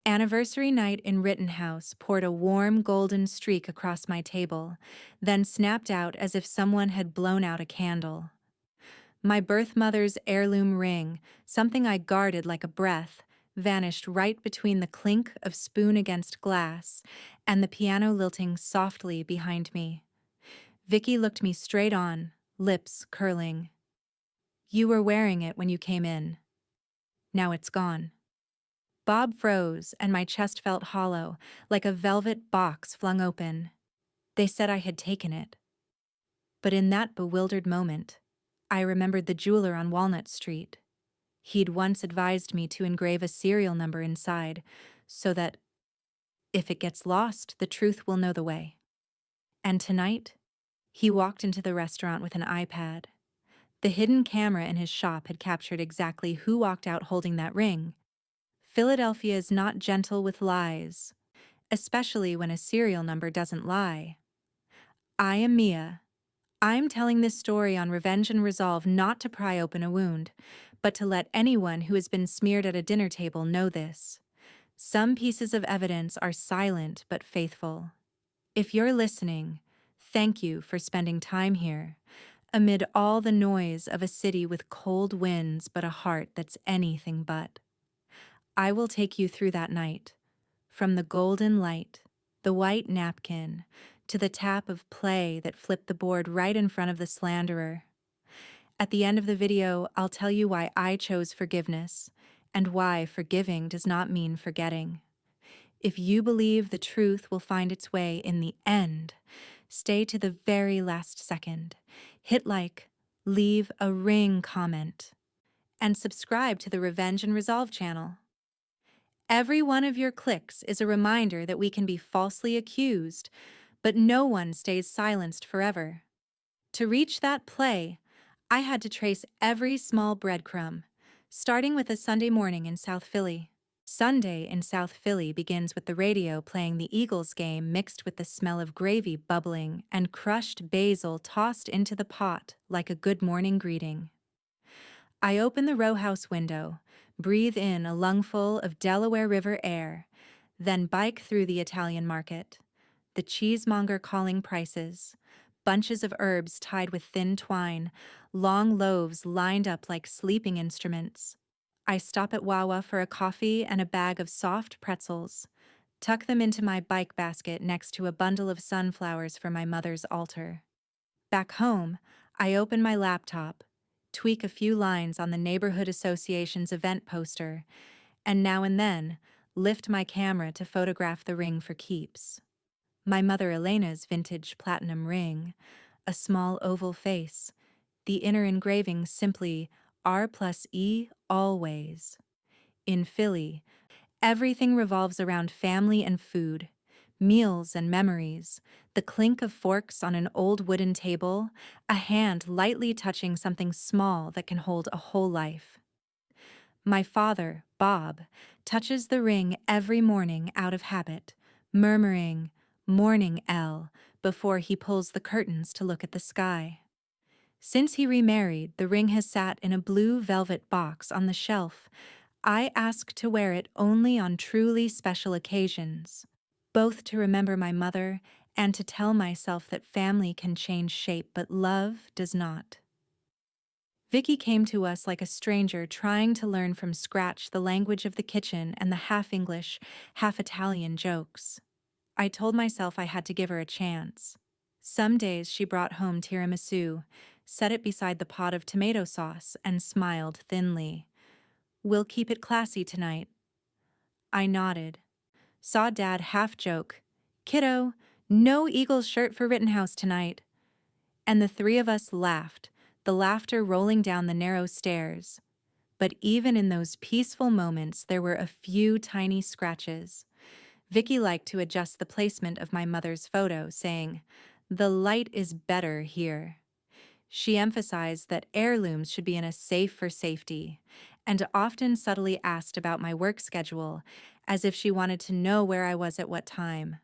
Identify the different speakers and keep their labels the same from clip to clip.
Speaker 1: Anniversary night in Rittenhouse poured a warm golden streak across my table, then snapped out as if someone had blown out a candle. My birth mother's heirloom ring, something I guarded like a breath, vanished right between the clink of spoon against glass and the piano lilting softly behind me. Vicky looked me straight on, lips curling. "You were wearing it when you came in. Now it's gone." Bob froze, and my chest felt hollow, like a velvet box flung open. They said I had taken it. But in that bewildered moment, I remembered the jeweler on Walnut Street. He'd once advised me to engrave a serial number inside, so that, if it gets lost, the truth will know the way. And tonight, he walked into the restaurant with an iPad. The hidden camera in his shop had captured exactly who walked out holding that ring. Philadelphia is not gentle with lies, especially when a serial number doesn't lie. I am Mia. I'm telling this story on Revenge and Resolve not to pry open a wound, but to let anyone who has been smeared at a dinner table know this. Some pieces of evidence are silent but faithful. If you're listening, thank you for spending time here, amid all the noise of a city with cold winds but a heart that's anything but. I will take you through that night, from the golden light, the white napkin, to the tap of play that flipped the board right in front of the slanderer. At the end of the video, I'll tell you why I chose forgiveness, and why forgiving does not mean forgetting. If you believe the truth will find its way in the end, stay to the very last second. Hit like, leave a ring comment, and subscribe to the Revenge and Resolve channel. Every one of your clicks is a reminder that we can be falsely accused, but no one stays silenced forever. To reach that play, I had to trace every small breadcrumb, starting with a Sunday morning in South Philly. Sunday in South Philly begins with the radio playing the Eagles game mixed with the smell of gravy bubbling and crushed basil tossed into the pot like a good morning greeting. I open the row house window, breathe in a lungful of Delaware River air, then bike through the Italian market. The cheesemonger calling prices, bunches of herbs tied with thin twine, long loaves lined up like sleeping instruments. I stop at Wawa for a coffee and a bag of soft pretzels, tuck them into my bike basket next to a bundle of sunflowers for my mother's altar. Back home, I open my laptop, tweak a few lines on the Neighborhood Association's event poster, and now and then lift my camera to photograph the ring for keeps. My mother Elena's vintage platinum ring, a small oval face, the inner engraving simply R+E always. In Philly, everything revolves around family and food, meals and memories, the clink of forks on an old wooden table, a hand lightly touching something small that can hold a whole life. My father, Bob, touches the ring every morning out of habit, murmuring, "Morning, Elle," before he pulls the curtains to look at the sky. Since he remarried, the ring has sat in a blue velvet box on the shelf. I ask to wear it only on truly special occasions, both to remember my mother and to tell myself that family can change shape, but love does not. Vicky came to us like a stranger trying to learn from scratch the language of the kitchen and the half-English, half-Italian jokes. I told myself I had to give her a chance. Some days she brought home tiramisu, set it beside the pot of tomato sauce, and smiled thinly. "We'll keep it classy tonight." I nodded. Saw Dad half joke, "Kiddo, no Eagles shirt for Rittenhouse tonight." And the three of us laughed, the laughter rolling down the narrow stairs. But even in those peaceful moments, there were a few tiny scratches. Vicky liked to adjust the placement of my mother's photo, saying, "The light is better here." She emphasized that heirlooms should be in a safe for safety, and often subtly asked about my work schedule, as if she wanted to know where I was at what time.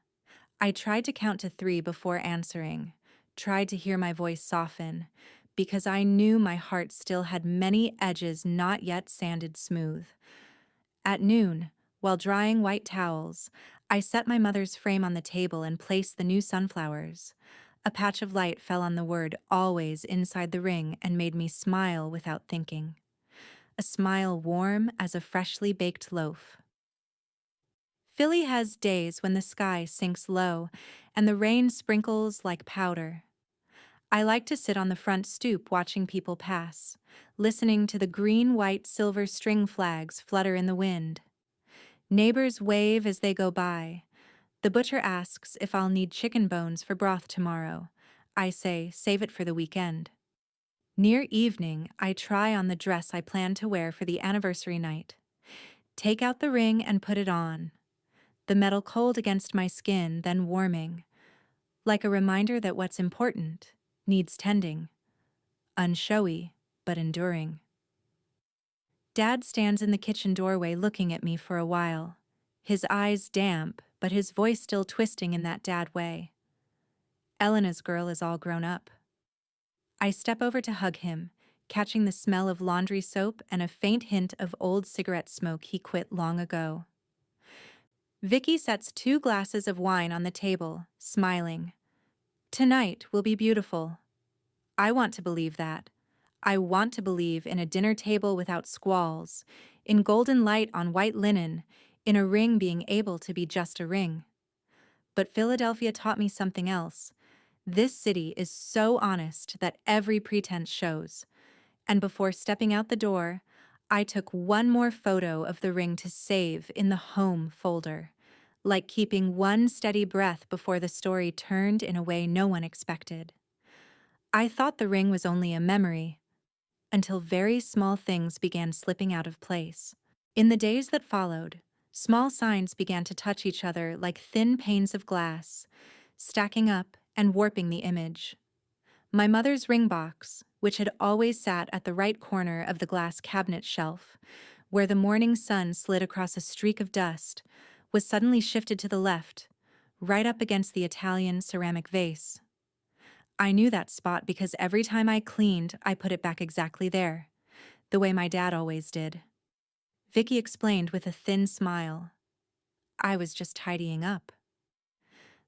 Speaker 1: I tried to count to 3 before answering, tried to hear my voice soften, because I knew my heart still had many edges not yet sanded smooth. At noon, While drying white towels, I set my mother's frame on the table and placed the new sunflowers. A patch of light fell on the word always inside the ring and made me smile without thinking. A smile warm as a freshly baked loaf. Philly has days when the sky sinks low and the rain sprinkles like powder. I like to sit on the front stoop watching people pass, listening to the green, white, silver string flags flutter in the wind. Neighbors wave as they go by. The butcher asks if I'll need chicken bones for broth tomorrow. I say, save it for the weekend. Near evening, I try on the dress I plan to wear for the anniversary night. Take out the ring and put it on. The metal cold against my skin, then warming, like a reminder that what's important needs tending, unshowy but enduring. Dad stands in the kitchen doorway looking at me for a while, his eyes damp, but his voice still twisting in that dad way. Elena's girl is all grown up. I step over to hug him, catching the smell of laundry soap and a faint hint of old cigarette smoke he quit long ago. Vicky sets 2 glasses of wine on the table, smiling. Tonight will be beautiful. I want to believe that. I want to believe in a dinner table without squalls, in golden light on white linen, in a ring being able to be just a ring. But Philadelphia taught me something else. This city is so honest that every pretense shows. And before stepping out the door, I took one more photo of the ring to save in the home folder, like keeping one steady breath before the story turned in a way no one expected. I thought the ring was only a memory, until very small things began slipping out of place. In the days that followed, small signs began to touch each other like thin panes of glass, stacking up and warping the image. My mother's ring box, which had always sat at the right corner of the glass cabinet shelf, where the morning sun slid across a streak of dust, was suddenly shifted to the left, right up against the Italian ceramic vase. I knew that spot because every time I cleaned, I put it back exactly there, the way my dad always did. Vicky explained with a thin smile. I was just tidying up.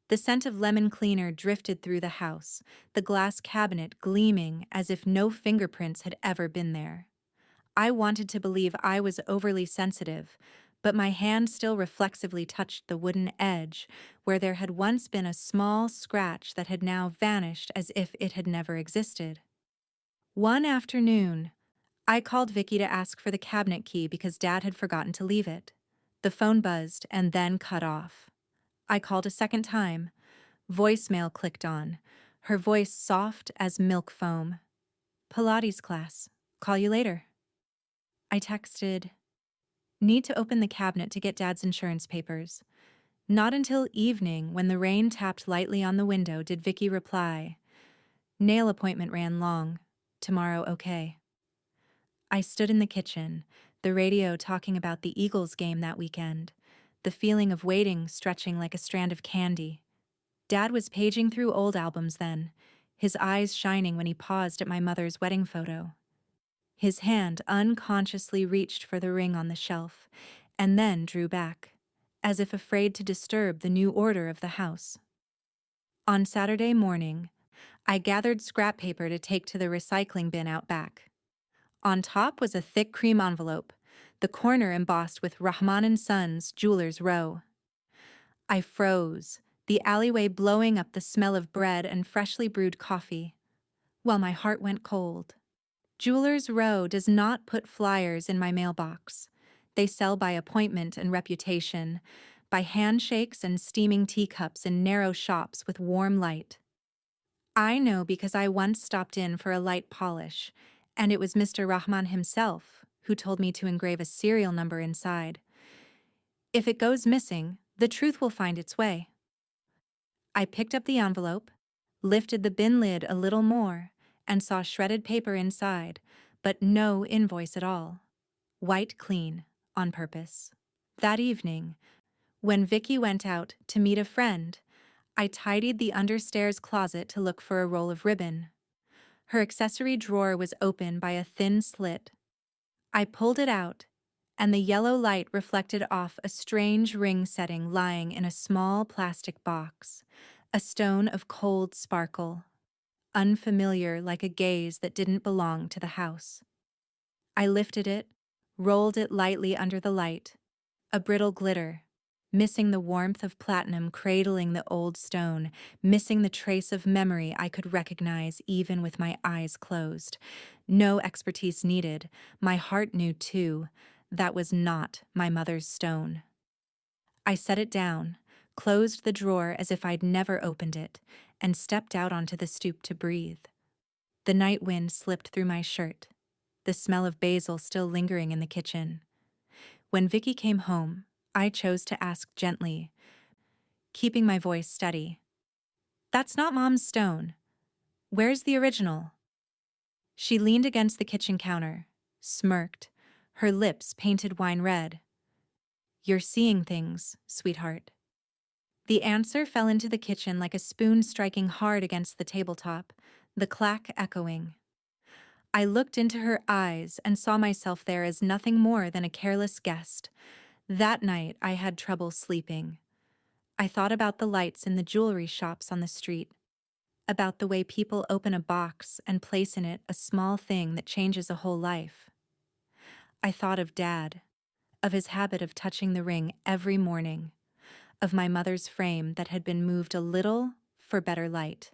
Speaker 1: The scent of lemon cleaner drifted through the house, the glass cabinet gleaming as if no fingerprints had ever been there. I wanted to believe I was overly sensitive, but my hand still reflexively touched the wooden edge, where there had once been a small scratch that had now vanished as if it had never existed. One afternoon, I called Vicky to ask for the cabinet key because Dad had forgotten to leave it. The phone buzzed and then cut off. I called a second time. Voicemail clicked on, her voice soft as milk foam. Pilates class. Call you later. I texted, need to open the cabinet to get Dad's insurance papers. Not until evening, when the rain tapped lightly on the window, did Vicky reply, nail appointment ran long. Tomorrow okay. I stood in the kitchen, the radio talking about the Eagles game that weekend, the feeling of waiting stretching like a strand of candy. Dad was paging through old albums then, his eyes shining when he paused at my mother's wedding photo. His hand unconsciously reached for the ring on the shelf, and then drew back, as if afraid to disturb the new order of the house. On Saturday morning, I gathered scrap paper to take to the recycling bin out back. On top was a thick cream envelope, the corner embossed with Rahman and Sons Jewelers Row. I froze, the alleyway blowing up the smell of bread and freshly brewed coffee, while my heart went cold. Jewelers Row does not put flyers in my mailbox. They sell by appointment and reputation, by handshakes and steaming teacups in narrow shops with warm light. I know because I once stopped in for a light polish, and it was Mr. Rahman himself who told me to engrave a serial number inside. If it goes missing, the truth will find its way. I picked up the envelope, lifted the bin lid a little more, and saw shredded paper inside, but no invoice at all. White clean, on purpose. That evening, when Vicky went out to meet a friend, I tidied the understairs closet to look for a roll of ribbon. Her accessory drawer was open by a thin slit. I pulled it out, and the yellow light reflected off a strange ring setting lying in a small plastic box, a stone of cold sparkle, unfamiliar like a gaze that didn't belong to the house. I lifted it, rolled it lightly under the light, a brittle glitter, missing the warmth of platinum cradling the old stone, missing the trace of memory I could recognize even with my eyes closed. No expertise needed. My heart knew, too, that was not my mother's stone. I set it down, closed the drawer as if I'd never opened it, and stepped out onto the stoop to breathe. The night wind slipped through my shirt, the smell of basil still lingering in the kitchen. When Vicky came home, I chose to ask gently, keeping my voice steady. "That's not Mom's stone. Where's the original?" She leaned against the kitchen counter, smirked, her lips painted wine red. "You're seeing things, sweetheart." The answer fell into the kitchen like a spoon striking hard against the tabletop, the clack echoing. I looked into her eyes and saw myself there as nothing more than a careless guest. That night I had trouble sleeping. I thought about the lights in the jewelry shops on the street, about the way people open a box and place in it a small thing that changes a whole life. I thought of Dad, of his habit of touching the ring every morning, of my mother's frame that had been moved a little for better light.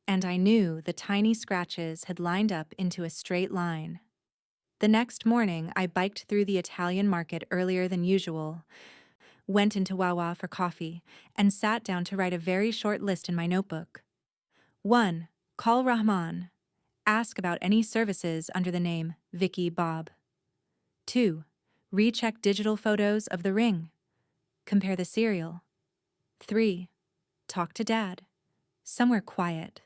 Speaker 1: And I knew the tiny scratches had lined up into a straight line. The next morning, I biked through the Italian market earlier than usual, went into Wawa for coffee, and sat down to write a very short list in my notebook. 1. Call Rahman. Ask about any services under the name Vicky Bob. 2. Recheck digital photos of the ring. Compare the serial. 3. Talk to Dad. Somewhere quiet.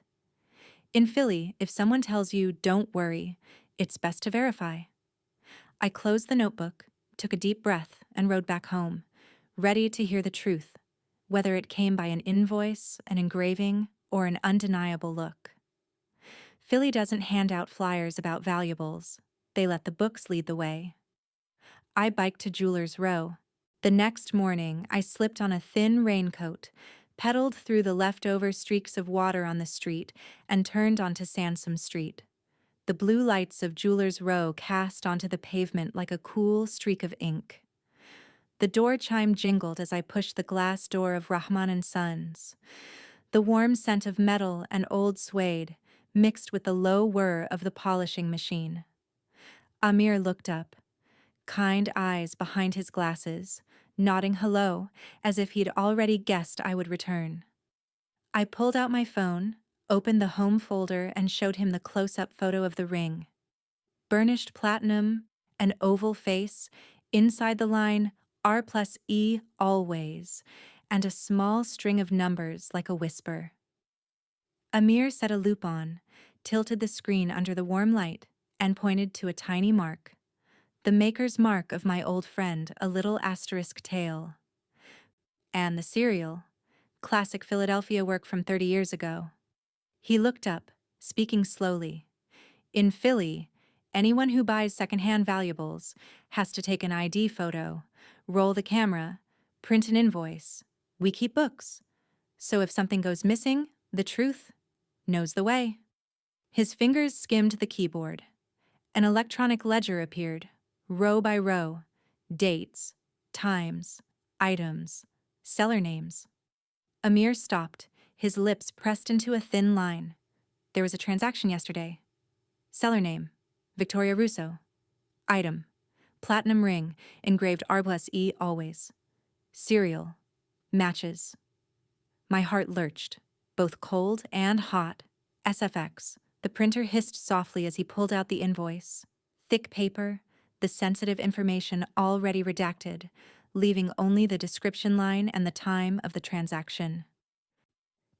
Speaker 1: In Philly, if someone tells you, "Don't worry," it's best to verify. I closed the notebook, took a deep breath, and rode back home, ready to hear the truth, whether it came by an invoice, an engraving, or an undeniable look. Philly doesn't hand out flyers about valuables. They let the books lead the way. I biked to Jewelers Row. The next morning, I slipped on a thin raincoat, pedaled through the leftover streaks of water on the street, and turned onto Sansom Street. The blue lights of Jewelers Row cast onto the pavement like a cool streak of ink. The door chime jingled as I pushed the glass door of Rahman and Sons. The warm scent of metal and old suede mixed with the low whir of the polishing machine. Amir looked up, kind eyes behind his glasses, nodding hello, as if he'd already guessed I would return. I pulled out my phone, opened the home folder, and showed him the close-up photo of the ring. Burnished platinum, an oval face, inside the line R+E always, and a small string of numbers like a whisper. Amir set a loop on, tilted the screen under the warm light, and pointed to a tiny mark. The maker's mark of my old friend, a little asterisk tail. And the serial, classic Philadelphia work from 30 years ago. He looked up, speaking slowly. In Philly, anyone who buys secondhand valuables has to take an ID photo, roll the camera, print an invoice. We keep books. So if something goes missing, the truth knows the way. His fingers skimmed the keyboard. An electronic ledger appeared, row by row, dates, times, items, seller names. Amir stopped, his lips pressed into a thin line. There was a transaction yesterday. Seller name, Victoria Russo. Item, platinum ring, engraved R+E always. Serial, matches. My heart lurched, both cold and hot. SFX. The printer hissed softly as he pulled out the invoice. Thick paper, the sensitive information already redacted, leaving only the description line and the time of the transaction.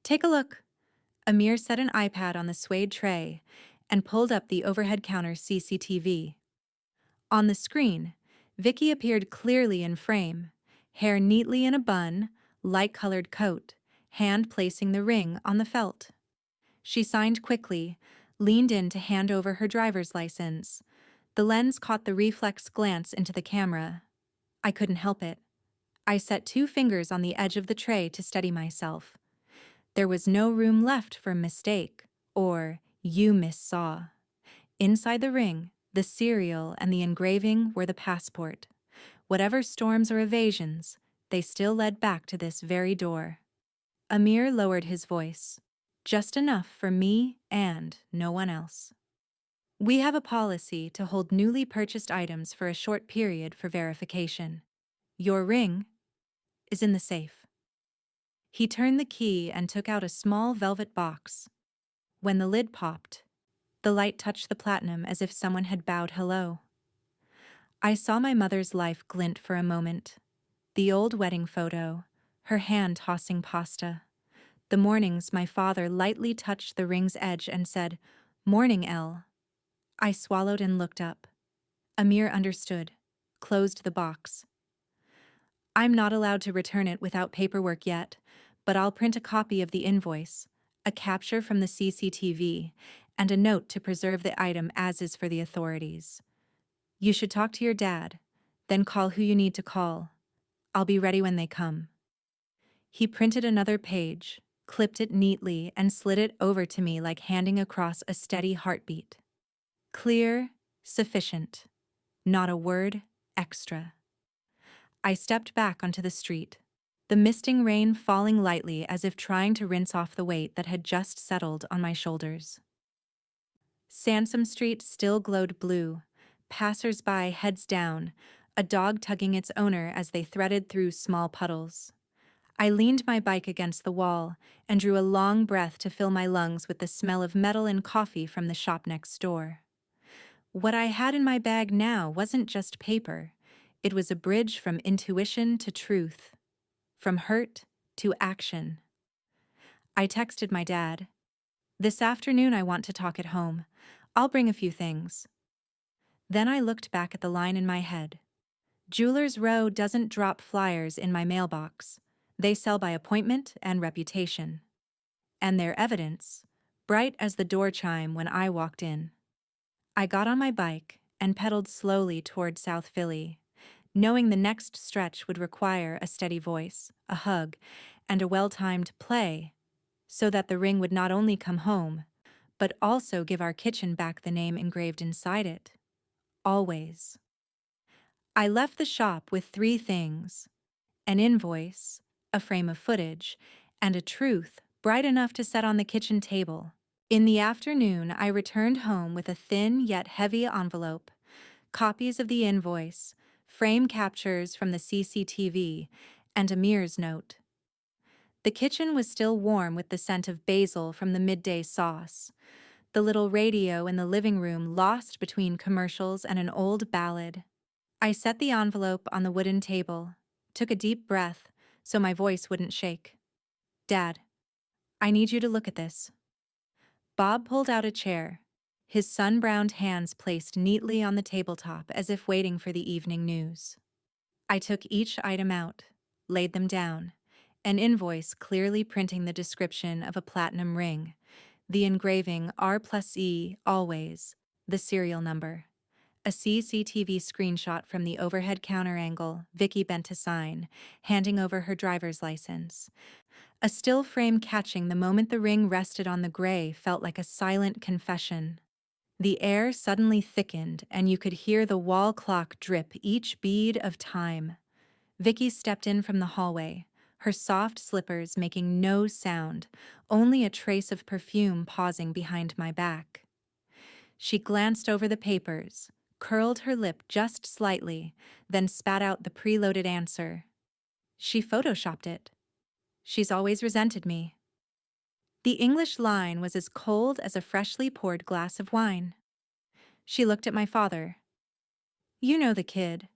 Speaker 1: Take a look. Amir set an iPad on the suede tray and pulled up the overhead counter CCTV. On the screen, Vicky appeared clearly in frame, hair neatly in a bun, light-colored coat, hand placing the ring on the felt. She signed quickly, leaned in to hand over her driver's license. The lens caught the reflex glance into the camera. I couldn't help it. I set 2 fingers on the edge of the tray to steady myself. There was no room left for mistake, or you missaw. Inside the ring, the serial and the engraving were the passport. Whatever storms or evasions, they still led back to this very door. Amir lowered his voice. Just enough for me and no one else. We have a policy to hold newly purchased items for a short period for verification. Your ring is in the safe. He turned the key and took out a small velvet box. When the lid popped, the light touched the platinum as if someone had bowed hello. I saw my mother's life glint for a moment. The old wedding photo, her hand tossing pasta. The mornings my father lightly touched the ring's edge and said, "Morning, Elle." I swallowed and looked up. Amir understood, closed the box. I'm not allowed to return it without paperwork yet, but I'll print a copy of the invoice, a capture from the CCTV, and a note to preserve the item as is for the authorities. You should talk to your dad, then call who you need to call. I'll be ready when they come. He printed another page, clipped it neatly, and slid it over to me like handing across a steady heartbeat. Clear, sufficient. Not a word extra. I stepped back onto the street, the misting rain falling lightly as if trying to rinse off the weight that had just settled on my shoulders. Sansom Street still glowed blue, passers-by heads down, a dog tugging its owner as they threaded through small puddles. I leaned my bike against the wall and drew a long breath to fill my lungs with the smell of metal and coffee from the shop next door. What I had in my bag now wasn't just paper. It was a bridge from intuition to truth, from hurt to action. I texted my dad. This afternoon I want to talk at home. I'll bring a few things. Then I looked back at the line in my head. Jewelers Row doesn't drop flyers in my mailbox. They sell by appointment and reputation. And their evidence, bright as the door chime when I walked in. I got on my bike and pedaled slowly toward South Philly, knowing the next stretch would require a steady voice, a hug, and a well-timed play, so that the ring would not only come home, but also give our kitchen back the name engraved inside it. Always. I left the shop with 3 things: an invoice, a frame of footage, and a truth bright enough to set on the kitchen table. In the afternoon, I returned home with a thin yet heavy envelope, copies of the invoice, frame captures from the CCTV, and Amir's note. The kitchen was still warm with the scent of basil from the midday sauce. The little radio in the living room lost between commercials and an old ballad. I set the envelope on the wooden table, took a deep breath so my voice wouldn't shake. Dad, I need you to look at this. Bob pulled out a chair, his sun-browned hands placed neatly on the tabletop as if waiting for the evening news. I took each item out, laid them down, an invoice clearly printing the description of a platinum ring, the engraving R+E always, the serial number. A CCTV screenshot from the overhead counter angle Vicky bent to sign, handing over her driver's license. A still frame catching the moment the ring rested on the gray felt like a silent confession. The air suddenly thickened and you could hear the wall clock drip each bead of time. Vicky stepped in from the hallway, her soft slippers making no sound, only a trace of perfume pausing behind my back. She glanced over the papers, curled her lip just slightly, then spat out the preloaded answer. She photoshopped it. She's always resented me. The English line was as cold as a freshly poured glass of wine. She looked at my father. You know the kid.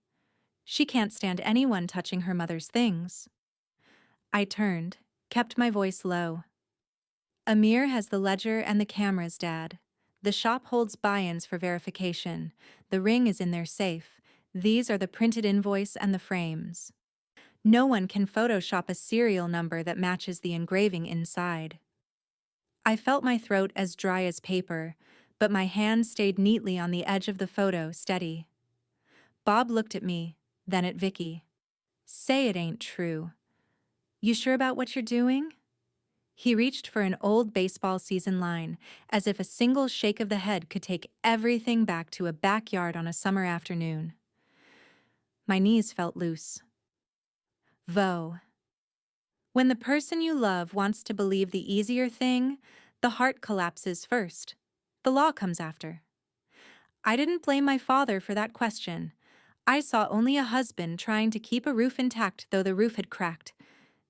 Speaker 1: She can't stand anyone touching her mother's things. I turned, kept my voice low. Amir has the ledger and the cameras, Dad. The shop holds buy-ins for verification. The ring is in their safe. These are the printed invoice and the frames. No one can Photoshop a serial number that matches the engraving inside. I felt my throat as dry as paper, but my hand stayed neatly on the edge of the photo, steady. Bob looked at me, then at Vicky. Say it ain't true. You sure about what you're doing? He reached for an old baseball season line, as if a single shake of the head could take everything back to a backyard on a summer afternoon. My knees felt loose. Vo. When the person you love wants to believe the easier thing, the heart collapses first. The law comes after. I didn't blame my father for that question. I saw only a husband trying to keep a roof intact though the roof had cracked.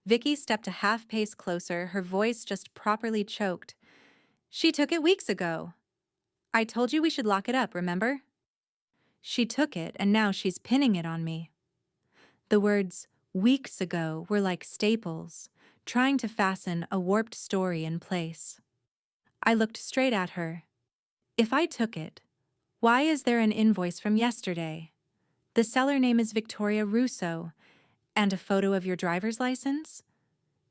Speaker 1: Vicky stepped a half pace closer, her voice just properly choked. She took it weeks ago. I told you we should lock it up, remember? She took it, and now she's pinning it on me. The words, weeks ago, were like staples, trying to fasten a warped story in place. I looked straight at her. If I took it, why is there an invoice from yesterday? The seller name is Victoria Russo, and a photo of your driver's license?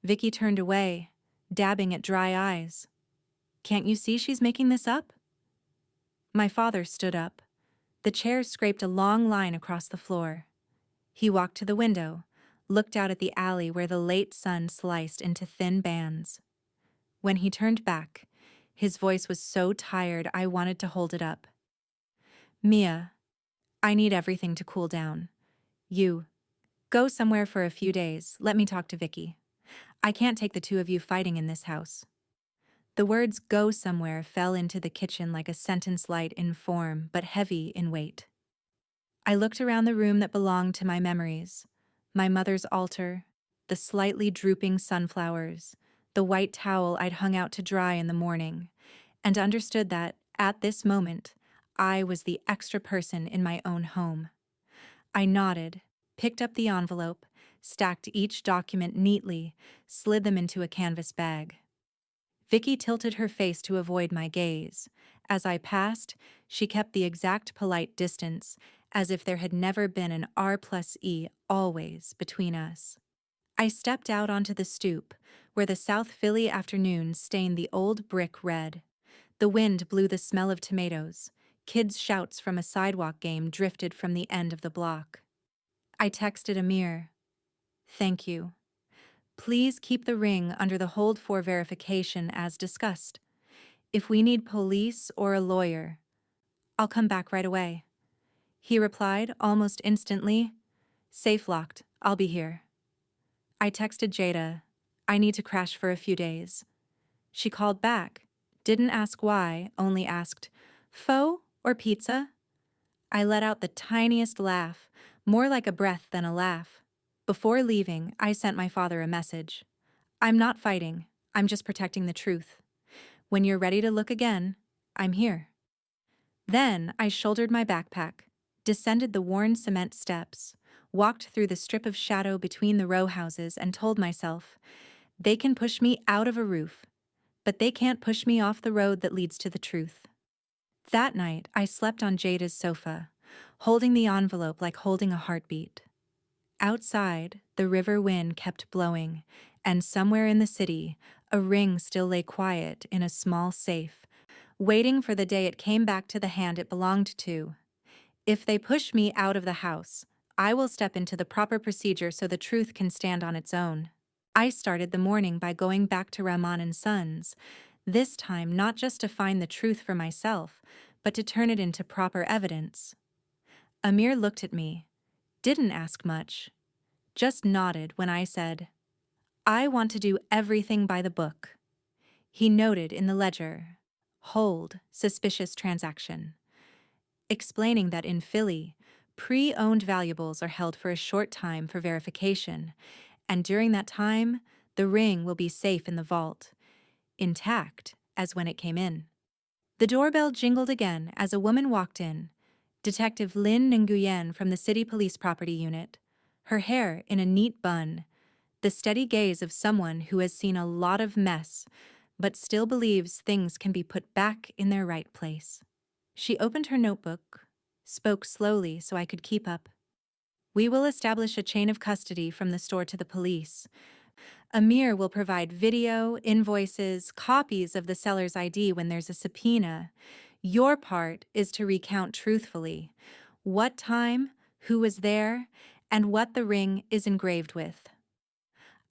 Speaker 1: Vicky turned away, dabbing at dry eyes. Can't you see she's making this up? My father stood up. The chair scraped a long line across the floor. He walked to the window, looked out at the alley where the late sun sliced into thin bands. When he turned back, his voice was so tired I wanted to hold it up. Mia, I need everything to cool down. You, go somewhere for a few days. Let me talk to Vicky. I can't take the two of you fighting in this house. The words go somewhere fell into the kitchen like a sentence light in form, but heavy in weight. I looked around the room that belonged to my memories. My mother's altar, the slightly drooping sunflowers, the white towel I'd hung out to dry in the morning, and understood that, at this moment, I was the extra person in my own home. I nodded, picked up the envelope, stacked each document neatly, slid them into a canvas bag. Vicky tilted her face to avoid my gaze. As I passed, she kept the exact polite distance, as if there had never been an R+E always between us. I stepped out onto the stoop, where the South Philly afternoon stained the old brick red. The wind blew the smell of tomatoes. Kids' shouts from a sidewalk game drifted from the end of the block. I texted Amir. Thank you. Please keep the ring under the hold for verification as discussed. If we need police or a lawyer, I'll come back right away. He replied almost instantly, safe locked, I'll be here. I texted Jada, I need to crash for a few days. She called back, didn't ask why, only asked, pho or pizza? I let out the tiniest laugh, more like a breath than a laugh. Before leaving, I sent my father a message. I'm not fighting, I'm just protecting the truth. When you're ready to look again, I'm here. Then I shouldered my backpack, descended the worn cement steps, walked through the strip of shadow between the row houses and told myself, they can push me out of a roof, but they can't push me off the road that leads to the truth. That night, I slept on Jada's sofa, holding the envelope like holding a heartbeat. Outside, the river wind kept blowing, and somewhere in the city, a ring still lay quiet in a small safe, waiting for the day it came back to the hand it belonged to. If they push me out of the house, I will step into the proper procedure so the truth can stand on its own. I started the morning by going back to Rahman and Sons, this time not just to find the truth for myself, but to turn it into proper evidence. Amir looked at me, didn't ask much, just nodded when I said, I want to do everything by the book. He noted in the ledger, hold, suspicious transaction, explaining that in Philly, pre-owned valuables are held for a short time for verification, and during that time, the ring will be safe in the vault, intact as when it came in. The doorbell jingled again as a woman walked in, Detective Lynn Nguyen from the City Police Property Unit, her hair in a neat bun, the steady gaze of someone who has seen a lot of mess, but still believes things can be put back in their right place. She opened her notebook, spoke slowly so I could keep up. We will establish a chain of custody from the store to the police. Amir will provide video, invoices, copies of the seller's ID when there's a subpoena. Your part is to recount truthfully what time, who was there, and what the ring is engraved with.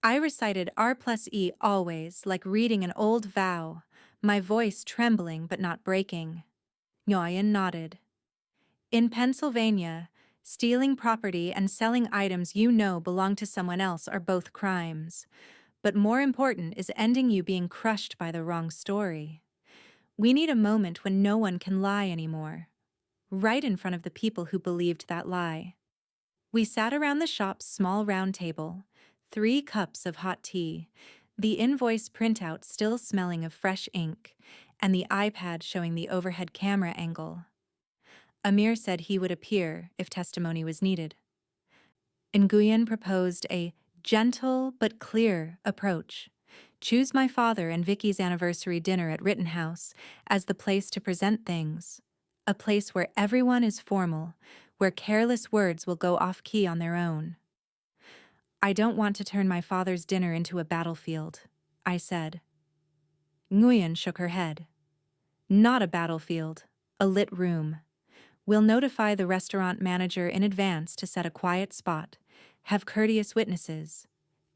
Speaker 1: I recited R+E always, like reading an old vow, my voice trembling but not breaking. Nguyen nodded. In Pennsylvania, stealing property and selling items you know belong to someone else are both crimes. But more important is ending you being crushed by the wrong story. We need a moment when no one can lie anymore, right in front of the people who believed that lie. We sat around the shop's small round table, 3 cups of hot tea, the invoice printout still smelling of fresh ink, and the iPad showing the overhead camera angle. Amir said he would appear if testimony was needed. Nguyen proposed a gentle but clear approach. Choose my father and Vicky's anniversary dinner at Rittenhouse as the place to present things. A place where everyone is formal, where careless words will go off-key on their own. I don't want to turn my father's dinner into a battlefield, I said. Nguyen shook her head. Not a battlefield, a lit room. We'll notify the restaurant manager in advance to set a quiet spot, have courteous witnesses,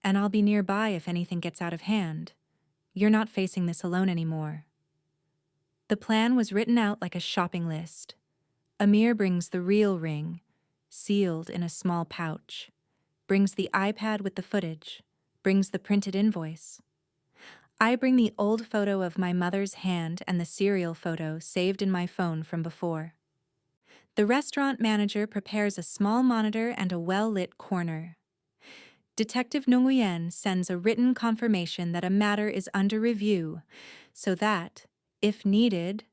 Speaker 1: and I'll be nearby if anything gets out of hand. You're not facing this alone anymore. The plan was written out like a shopping list. Amir brings the real ring, sealed in a small pouch, brings the iPad with the footage, brings the printed invoice. I bring the old photo of my mother's hand and the serial photo saved in my phone from before. The restaurant manager prepares a small monitor and a well-lit corner. Detective Nguyen sends a written confirmation that a matter is under review, so that, if needed,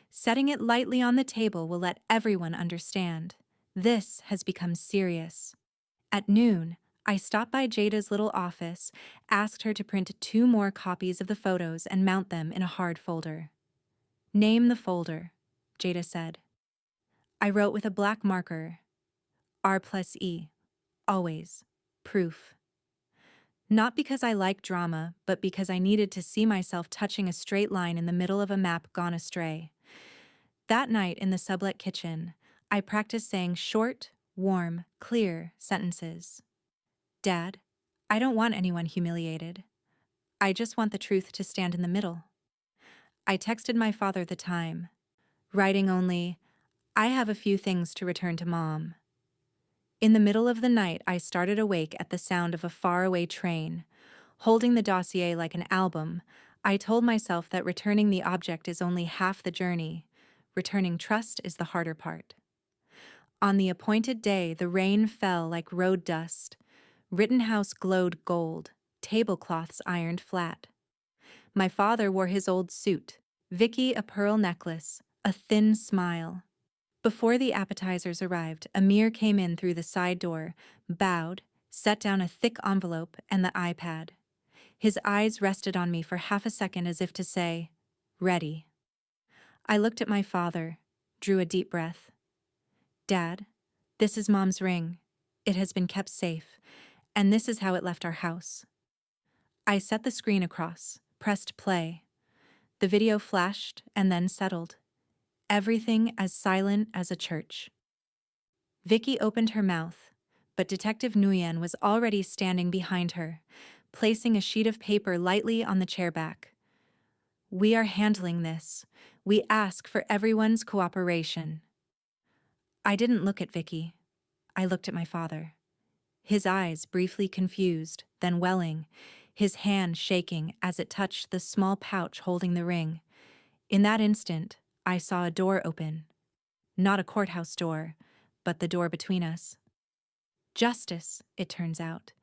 Speaker 1: setting it lightly on the table will let everyone understand. This has become serious. At noon, I stopped by Jada's little office, asked her to print 2 more copies of the photos and mount them in a hard folder. Name the folder, Jada said. I wrote with a black marker, R+E, always, proof. Not because I like drama, but because I needed to see myself touching a straight line in the middle of a map gone astray. That night in the sublet kitchen, I practiced saying short, warm, clear sentences. Dad, I don't want anyone humiliated. I just want the truth to stand in the middle. I texted my father the time, writing only, I have a few things to return to Mom. In the middle of the night, I started awake at the sound of a faraway train. Holding the dossier like an album, I told myself that returning the object is only half the journey. Returning trust is the harder part. On the appointed day, the rain fell like road dust. Rittenhouse glowed gold, tablecloths ironed flat. My father wore his old suit, Vicky a pearl necklace, a thin smile. Before the appetizers arrived, Amir came in through the side door, bowed, set down a thick envelope and the iPad. His eyes rested on me for half a second as if to say, ready. I looked at my father, drew a deep breath. Dad, this is Mom's ring. It has been kept safe, and this is how it left our house. I set the screen across, pressed play. The video flashed and then settled. Everything as silent as a church. Vicky opened her mouth, but Detective Nguyen was already standing behind her, placing a sheet of paper lightly on the chair back. We are handling this. We ask for everyone's cooperation. I didn't look at Vicky. I looked at my father. His eyes briefly confused, then welling, his hand shaking as it touched the small pouch holding the ring. In that instant, I saw a door open. Not a courthouse door, but the door between us. Justice, it turns out,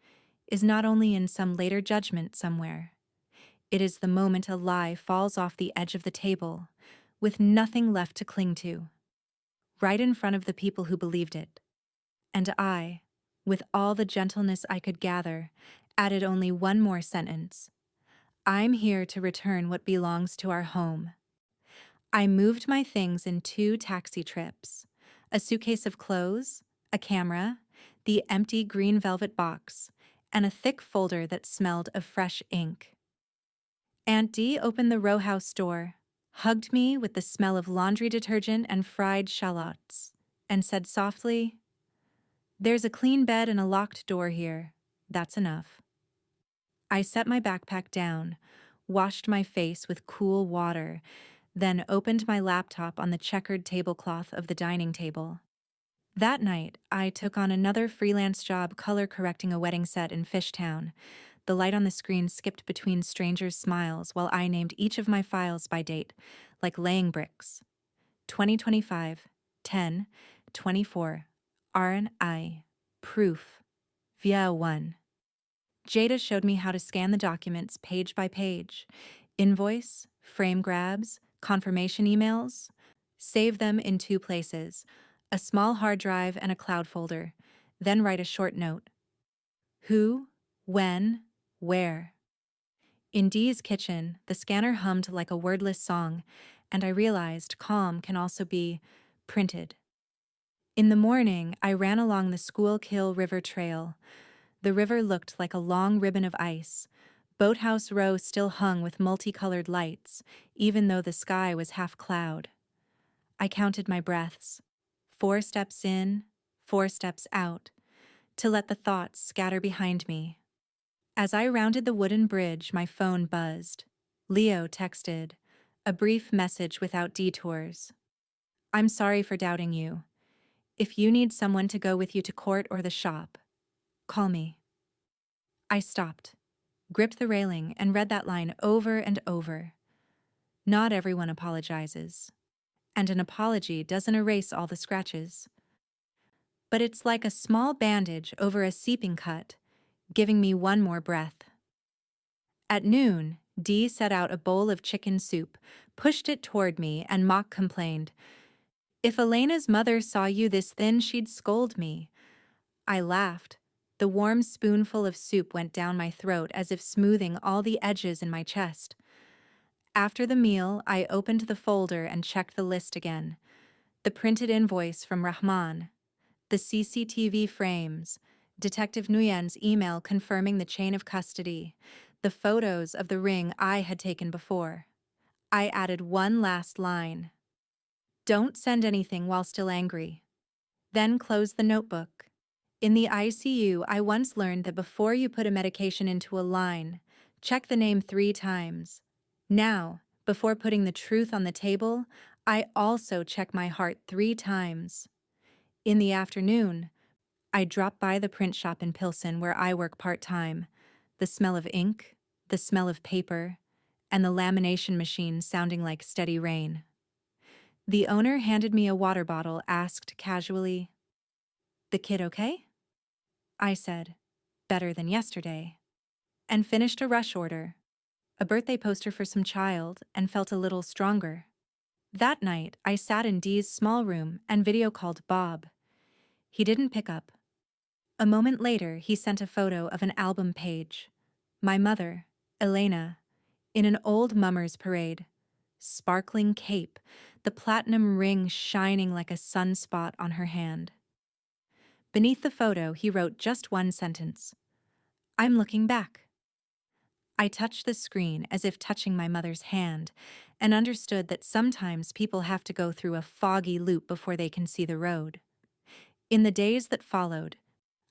Speaker 1: is not only in some later judgment somewhere. It is the moment a lie falls off the edge of the table, with nothing left to cling to, right in front of the people who believed it. And I, with all the gentleness I could gather, added only one more sentence. I'm here to return what belongs to our home. I moved my things in 2 taxi trips, a suitcase of clothes, a camera, the empty green velvet box, and a thick folder that smelled of fresh ink. Aunt Dee opened the row house door, hugged me with the smell of laundry detergent and fried shallots, and said softly, "There's a clean bed and a locked door here. That's enough." I set my backpack down, washed my face with cool water, then opened my laptop on the checkered tablecloth of the dining table. That night, I took on another freelance job color correcting a wedding set in Fishtown. The light on the screen skipped between strangers' smiles while I named each of my files by date, like laying bricks. 2025, 10, 24, RNI, proof, via 1. Jada showed me how to scan the documents page by page, invoice, frame grabs, confirmation emails, save them in 2 places, a small hard drive and a cloud folder, then write a short note. Who, when, where. In Dee's kitchen, the scanner hummed like a wordless song, and I realized calm can also be printed. In the morning, I ran along the Schuylkill River Trail. The river looked like a long ribbon of ice. Boathouse Row still hung with multicolored lights, even though the sky was half cloud. I counted my breaths. 4 steps in, 4 steps out, to let the thoughts scatter behind me. As I rounded the wooden bridge, my phone buzzed. Leo texted, a brief message without detours. "I'm sorry for doubting you. If you need someone to go with you to court or the shop, call me." I stopped, gripped the railing, and read that line over and over. Not everyone apologizes, and an apology doesn't erase all the scratches. But it's like a small bandage over a seeping cut, giving me one more breath. At noon, Dee set out a bowl of chicken soup, pushed it toward me, and mock complained, "If Elena's mother saw you this thin, she'd scold me." I laughed. The warm spoonful of soup went down my throat as if smoothing all the edges in my chest. After the meal, I opened the folder and checked the list again. The printed invoice from Rahman, the CCTV frames, Detective Nguyen's email confirming the chain of custody, the photos of the ring I had taken before. I added one last line. "Don't send anything while still angry." Then closed the notebook. In the ICU, I once learned that before you put a medication into a line, check the name 3 times. Now, before putting the truth on the table, I also check my heart 3 times. In the afternoon, I drop by the print shop in Pilsen where I work part-time. The smell of ink, the smell of paper, and the lamination machine sounding like steady rain. The owner handed me a water bottle, asked casually, "The kid okay?" I said, "Better than yesterday," and finished a rush order, a birthday poster for some child, and felt a little stronger. That night, I sat in Dee's small room and video called Bob. He didn't pick up. A moment later, he sent a photo of an album page. My mother, Elena, in an old mummers parade. Sparkling cape, the platinum ring shining like a sunspot on her hand. Beneath the photo, he wrote just one sentence. "I'm looking back." I touched the screen as if touching my mother's hand, and understood that sometimes people have to go through a foggy loop before they can see the road. In the days that followed,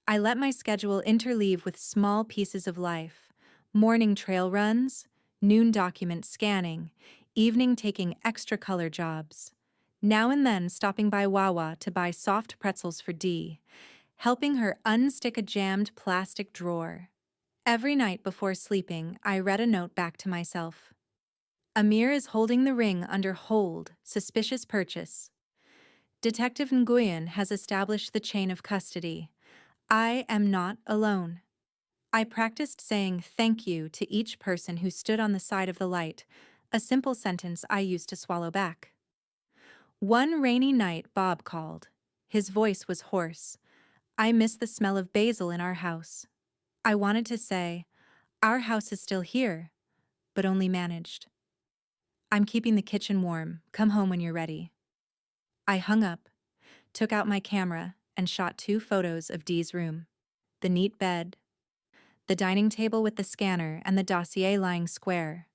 Speaker 1: I let my schedule interleave with small pieces of life: morning trail runs, noon document scanning, evening taking extra color jobs, now and then stopping by Wawa to buy soft pretzels for Dee, helping her unstick a jammed plastic drawer. Every night before sleeping, I read a note back to myself. "Amir is holding the ring under hold, suspicious purchase. Detective Nguyen has established the chain of custody. I am not alone." I practiced saying thank you to each person who stood on the side of the light, a simple sentence I used to swallow back. One rainy night, Bob called. His voice was hoarse. I missed the smell of basil in our house. I wanted to say, "Our house is still here," but only managed. "I'm keeping the kitchen warm. Come home when you're ready." I hung up, took out my camera, and shot 2 photos of Dee's room. The neat bed, the dining table with the scanner, and the dossier lying square.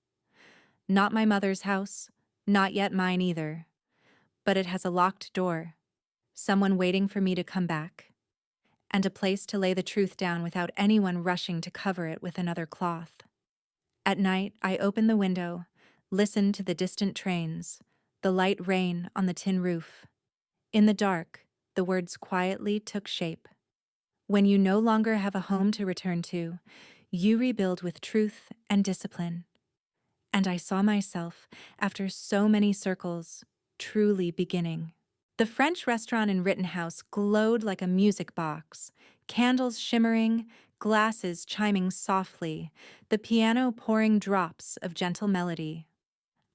Speaker 1: Not my mother's house, Not yet mine either. But it has a locked door, someone waiting for me to come back, and a place to lay the truth down without anyone rushing to cover it with another cloth. At night, I open the window, listen to the distant trains, the light rain on the tin roof. In the dark, the words quietly took shape. When you no longer have a home to return to, you rebuild with truth and discipline. And I saw myself, after so many circles, truly beginning. The French restaurant in Rittenhouse glowed like a music box, candles shimmering, glasses chiming softly, the piano pouring drops of gentle melody.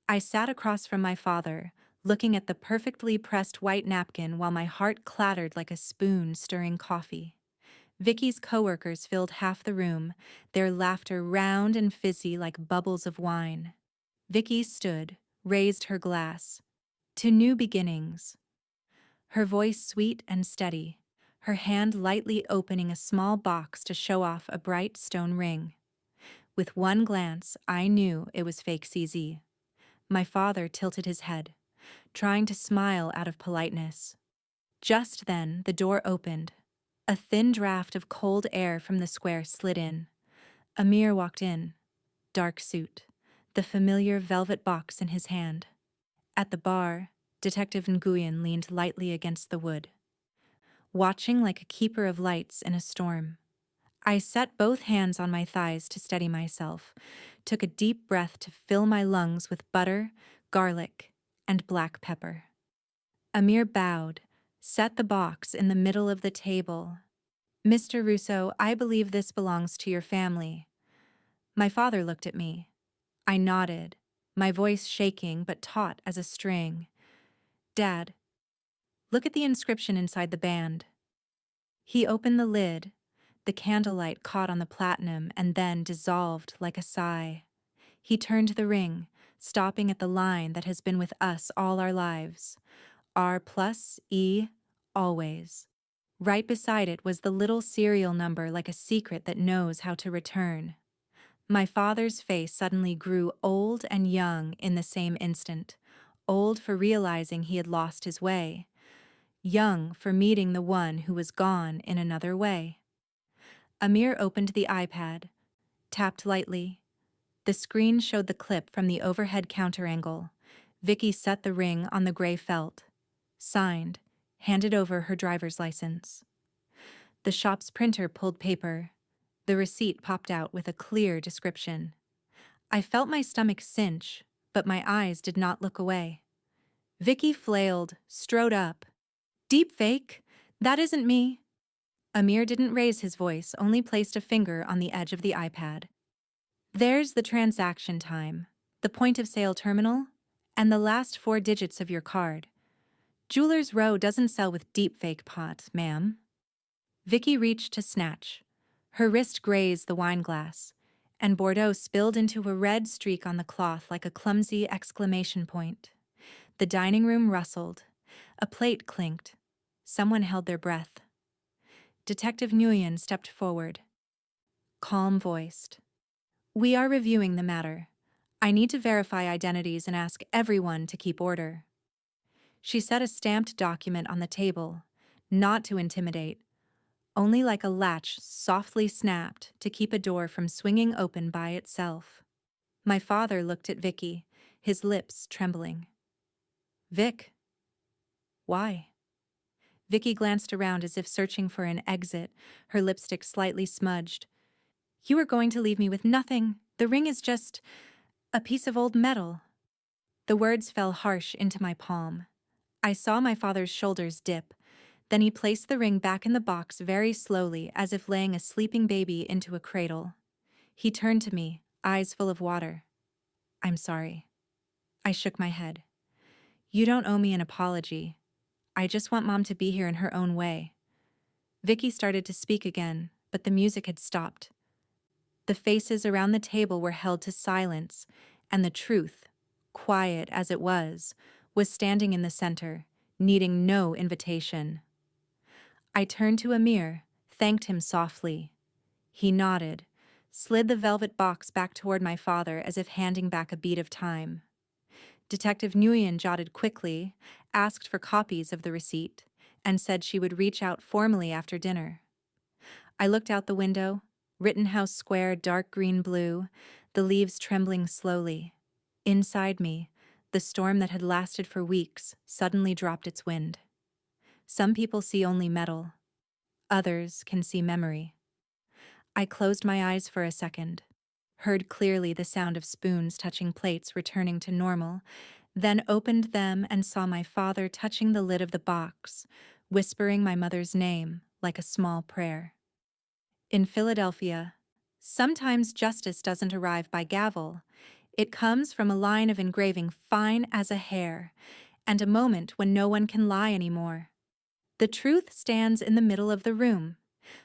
Speaker 1: I sat across from my father, looking at the perfectly pressed white napkin while my heart clattered like a spoon stirring coffee. Vicky's coworkers filled half the room, their laughter round and fizzy like bubbles of wine. Vicky stood, raised her glass. To new beginnings. Her voice sweet and steady, her hand lightly opening a small box to show off a bright stone ring. With one glance, I knew it was fake CZ. My father tilted his head, trying to smile out of politeness. Just then, the door opened. A thin draft of cold air from the square slid in. Amir walked in, dark suit, the familiar velvet box in his hand. At the bar, Detective Nguyen leaned lightly against the wood, watching like a keeper of lights in a storm. I set both hands on my thighs to steady myself, took a deep breath to fill my lungs with butter, garlic, and black pepper. Amir bowed, set the box in the middle of the table. "Mr. Russo, I believe this belongs to your family." My father looked at me. I nodded, my voice shaking but taut as a string. "Dad, look at the inscription inside the band." He opened the lid. The candlelight caught on the platinum and then dissolved like a sigh. He turned the ring, stopping at the line that has been with us all our lives. R+E, always. Right beside it was the little serial number like a secret that knows how to return. My father's face suddenly grew old and young in the same instant. Old for realizing he had lost his way. Young for meeting the one who was gone in another way. Amir opened the iPad, tapped lightly. The screen showed the clip from the overhead counter angle. Vicky set the ring on the gray felt. Signed, handed over her driver's license. The shop's printer pulled paper. The receipt popped out with a clear description. I felt my stomach cinch, but my eyes did not look away. Vicky flailed, strode up. "Deep fake? That isn't me." Amir didn't raise his voice, only placed a finger on the edge of the iPad. "There's the transaction time, the point of sale terminal, and the last 4 digits of your card. Jewelers Row doesn't sell with deepfake pot, ma'am." Vicky reached to snatch. Her wrist grazed the wine glass, and Bordeaux spilled into a red streak on the cloth like a clumsy exclamation point. The dining room rustled. A plate clinked. Someone held their breath. Detective Nguyen stepped forward, calm-voiced. "We are reviewing the matter. I need to verify identities and ask everyone to keep order." She set a stamped document on the table, not to intimidate, only like a latch softly snapped to keep a door from swinging open by itself. My father looked at Vicky, his lips trembling. "Vic, why?" Vicky glanced around as if searching for an exit, her lipstick slightly smudged. "You are going to leave me with nothing. The ring is just a piece of old metal." The words fell harsh into my palm. I saw my father's shoulders dip. Then he placed the ring back in the box very slowly, as if laying a sleeping baby into a cradle. He turned to me, eyes full of water. "I'm sorry." I shook my head. "You don't owe me an apology. I just want Mom to be here in her own way." Vicky started to speak again, but the music had stopped. The faces around the table were held to silence, and the truth, quiet as it was standing in the center, needing no invitation. I turned to Amir, thanked him softly. He nodded, slid the velvet box back toward my father as if handing back a bead of time. Detective Nguyen jotted quickly, asked for copies of the receipt, and said she would reach out formally after dinner. I looked out the window, Rittenhouse Square dark green blue, the leaves trembling slowly. Inside me, the storm that had lasted for weeks suddenly dropped its wind. Some people see only metal. Others can see memory. I closed my eyes for a second, heard clearly the sound of spoons touching plates returning to normal, then opened them and saw my father touching the lid of the box, whispering my mother's name like a small prayer. In Philadelphia, sometimes justice doesn't arrive by gavel. It comes from a line of engraving fine as a hair, and a moment when no one can lie anymore. The truth stands in the middle of the room.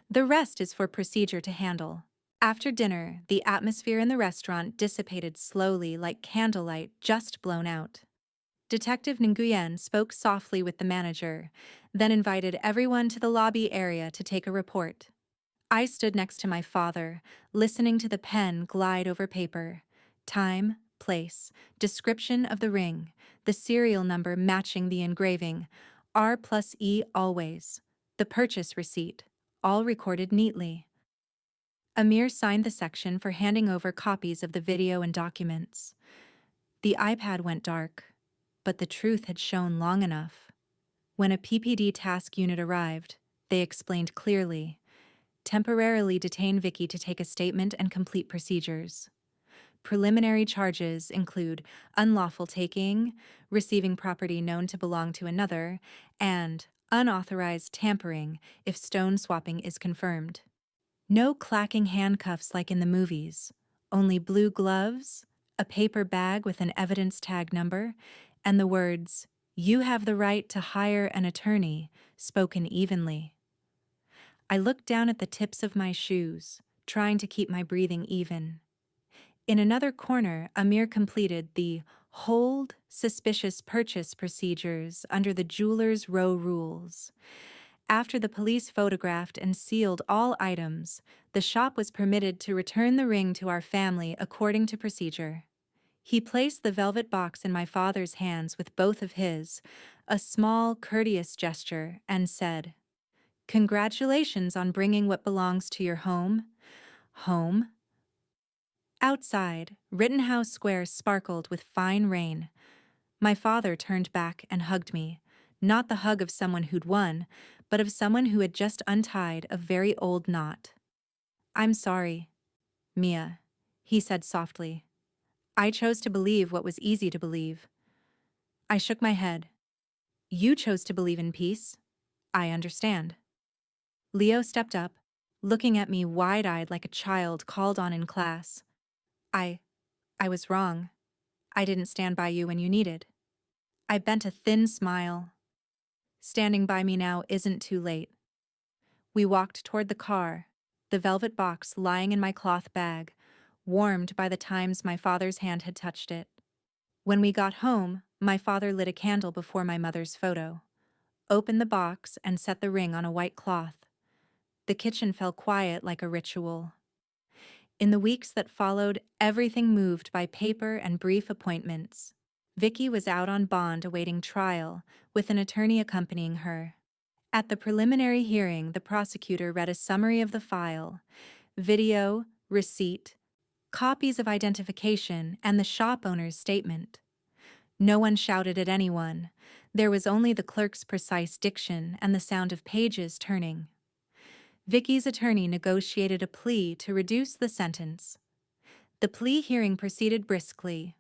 Speaker 1: The rest is for procedure to handle. After dinner, the atmosphere in the restaurant dissipated slowly like candlelight just blown out. Detective Nguyen spoke softly with the manager, then invited everyone to the lobby area to take a report. I stood next to my father, listening to the pen glide over paper. Time, place, description of the ring, the serial number matching the engraving, R+E always, the purchase receipt, all recorded neatly. Amir signed the section for handing over copies of the video and documents. The iPad went dark, but the truth had shown long enough. When a PPD task unit arrived, they explained clearly: temporarily detain Vicky to take a statement and complete procedures. Preliminary charges include unlawful taking, receiving property known to belong to another, and unauthorized tampering if stone swapping is confirmed. No clacking handcuffs like in the movies, only blue gloves, a paper bag with an evidence tag number, and the words, "You have the right to hire an attorney," spoken evenly. I looked down at the tips of my shoes, trying to keep my breathing even. In another corner, Amir completed the hold suspicious purchase procedures under the jeweler's row rules. After the police photographed and sealed all items, the shop was permitted to return the ring to our family according to procedure. He placed the velvet box in my father's hands with both of his, a small, courteous gesture, and said, "Congratulations on bringing what belongs to your home." Home? Outside, Rittenhouse Square sparkled with fine rain. My father turned back and hugged me, not the hug of someone who'd won, but of someone who had just untied a very old knot. "I'm sorry, Mia," he said softly. "I chose to believe what was easy to believe." I shook my head. "You chose to believe in peace. I understand." Leo stepped up, looking at me wide-eyed like a child called on in class. I was wrong. I didn't stand by you when you needed." I bent a thin smile. "Standing by me now isn't too late." We walked toward the car, the velvet box lying in my cloth bag, warmed by the times my father's hand had touched it. When we got home, my father lit a candle before my mother's photo, opened the box, and set the ring on a white cloth. The kitchen fell quiet like a ritual. In the weeks that followed, everything moved by paper and brief appointments. Vicky was out on bond awaiting trial, with an attorney accompanying her. At the preliminary hearing, the prosecutor read a summary of the file: video, receipt, copies of identification, and the shop owner's statement. No one shouted at anyone. There was only the clerk's precise diction and the sound of pages turning. Vicky's attorney negotiated a plea to reduce the sentence. The plea hearing proceeded briskly.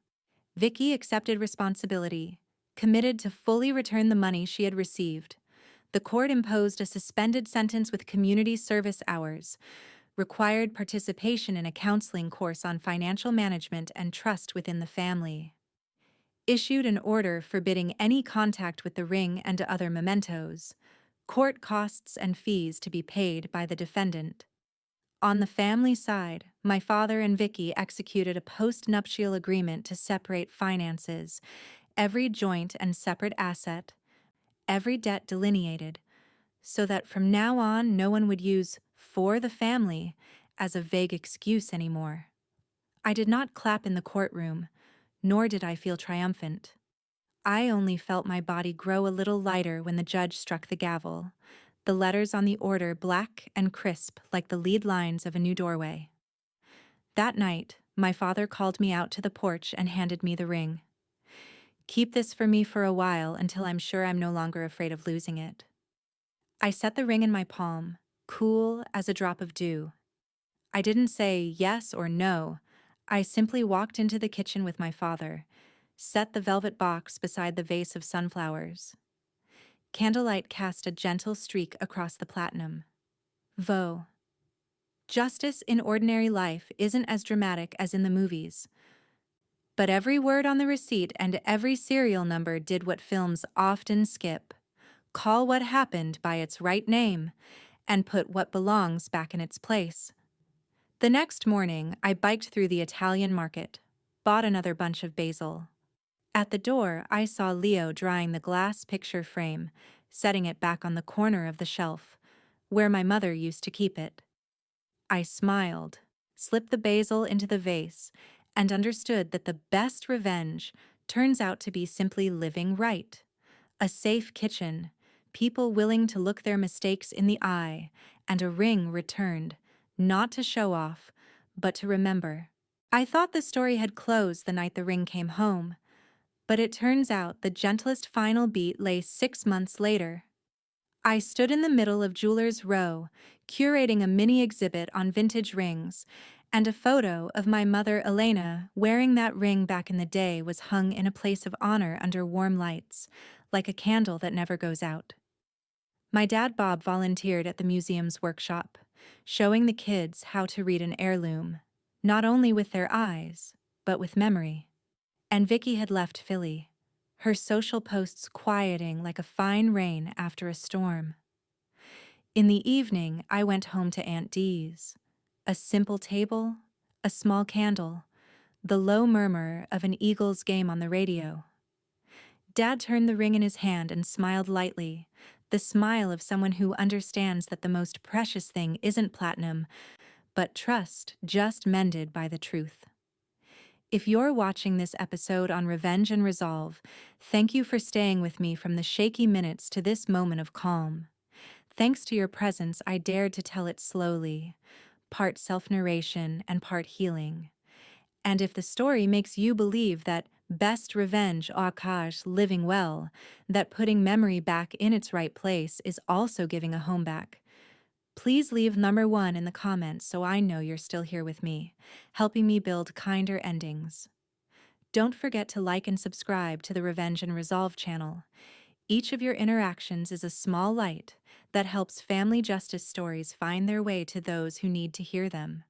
Speaker 1: Vicky accepted responsibility, committed to fully return the money she had received. The court imposed a suspended sentence with community service hours, required participation in a counseling course on financial management and trust within the family, issued an order forbidding any contact with the ring and other mementos, court costs and fees to be paid by the defendant. On the family side, my father and Vicky executed a post-nuptial agreement to separate finances, every joint and separate asset, every debt delineated, so that from now on no one would use "for the family" as a vague excuse anymore. I did not clap in the courtroom, nor did I feel triumphant. I only felt my body grow a little lighter when the judge struck the gavel, the letters on the order black and crisp like the lead lines of a new doorway. That night, my father called me out to the porch and handed me the ring. "Keep this for me for a while until I'm sure I'm no longer afraid of losing it." I set the ring in my palm, cool as a drop of dew. I didn't say yes or no. I simply walked into the kitchen with my father, set the velvet box beside the vase of sunflowers. Candlelight cast a gentle streak across the platinum. Vo. Justice in ordinary life isn't as dramatic as in the movies. But every word on the receipt and every serial number did what films often skip: call what happened by its right name and put what belongs back in its place. The next morning, I biked through the Italian market, bought another bunch of basil. At the door, I saw Leo drying the glass picture frame, setting it back on the corner of the shelf, where my mother used to keep it. I smiled, slipped the basil into the vase, and understood that the best revenge turns out to be simply living right. A safe kitchen, people willing to look their mistakes in the eye, and a ring returned, not to show off, but to remember. I thought the story had closed the night the ring came home, but it turns out the gentlest final beat lay 6 months later. I stood in the middle of Jewelers Row, curating a mini exhibit on vintage rings, and a photo of my mother Elena wearing that ring back in the day was hung in a place of honor under warm lights, like a candle that never goes out. My dad Bob volunteered at the museum's workshop, showing the kids how to read an heirloom, not only with their eyes, but with memory. And Vicky had left Philly, her social posts quieting like a fine rain after a storm. In the evening, I went home to Aunt Dee's. A simple table, a small candle, the low murmur of an Eagles game on the radio. Dad turned the ring in his hand and smiled lightly, the smile of someone who understands that the most precious thing isn't platinum, but trust just mended by the truth. If you're watching this episode on Revenge and Resolve, thank you for staying with me from the shaky minutes to this moment of calm. Thanks to your presence, I dared to tell it slowly, part self-narration and part healing. And if the story makes you believe that best revenge Akash living well, that putting memory back in its right place is also giving a home back, please leave number 1 in the comments so I know you're still here with me, helping me build kinder endings. Don't forget to like and subscribe to the Revenge and Resolve channel. Each of your interactions is a small light that helps family justice stories find their way to those who need to hear them.